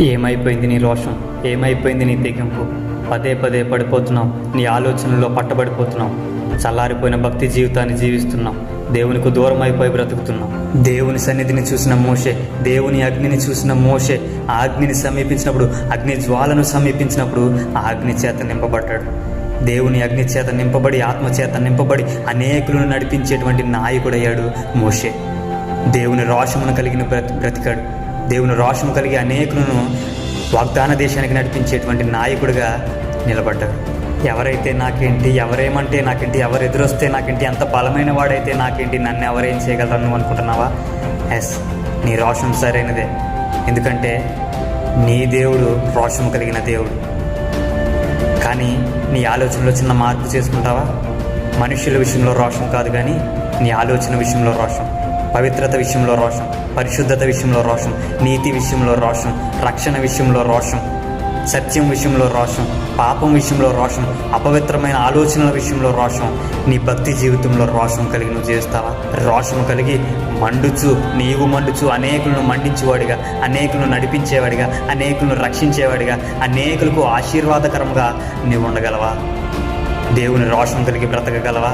ఏమైపోయింది నీ రోషం? ఏమైపోయింది నీ తెగింపు? పదే పదే పడిపోతున్నావు, నీ ఆలోచనల్లో పట్టబడిపోతున్నావు. చల్లారిపోయిన భక్తి జీవితాన్ని జీవిస్తున్నాం. దేవునికి దూరం అయిపోయి బ్రతుకుతున్నాం. దేవుని సన్నిధిని చూసిన మోషే, దేవుని అగ్నిని చూసిన మోషే ఆ అగ్నిని సమీపించినప్పుడు, అగ్ని జ్వాలను సమీపించినప్పుడు ఆ అగ్ని చేత నింపబడ్డాడు. దేవుని అగ్ని చేత నింపబడి, ఆత్మ చేత నింపబడి అనేకులను నడిపించేటువంటి నాయకుడయ్యాడు మోషే. దేవుని రోషమును కలిగిన బ్రతికాడు. దేవుని రోషము కలిగి అనేకులను వాగ్దాన దేశానికి నడిపించేటువంటి నాయకుడిగా నిలబడ్డాడు. ఎవరైతే నాకేంటి, ఎవరేమంటే నాకేంటి, ఎవరు ఎదురొస్తే నాకేంటి, ఎంత బలమైన వాడైతే నాకేంటి, నన్ను ఎవరేం చేయగలరు నువ్వు అనుకుంటున్నావా? ఎస్, నీ రోషం సరైనదే. ఎందుకంటే నీ దేవుడు రోషము కలిగిన దేవుడు. కానీ నీ ఆలోచనలో చిన్న మార్పు చేసుకుంటావా? మనుషుల విషయంలో రోషం కాదు, కానీ నీ ఆలోచన విషయంలో రోషం, పవిత్రత విషయంలో రోషం, పరిశుద్ధత విషయంలో రోషం, నీతి విషయంలో రోషం, రక్షణ విషయంలో రోషం, సత్యం విషయంలో రోషం, పాపం విషయంలో రోషం, అపవిత్రమైన ఆలోచనల విషయంలో రోషం, నీ భక్తి జీవితంలో రోషం కలిగి నువ్వు చేస్తావా? రోషం కలిగి నీవు మండుచు అనేకులను మండించేవాడిగా, అనేకులను నడిపించేవాడిగా, అనేకులను రక్షించేవాడిగా, అనేకులకు ఆశీర్వాదకరంగా నీవు ఉండగలవా? దేవుని రోషం కలిగి బ్రతకగలవా?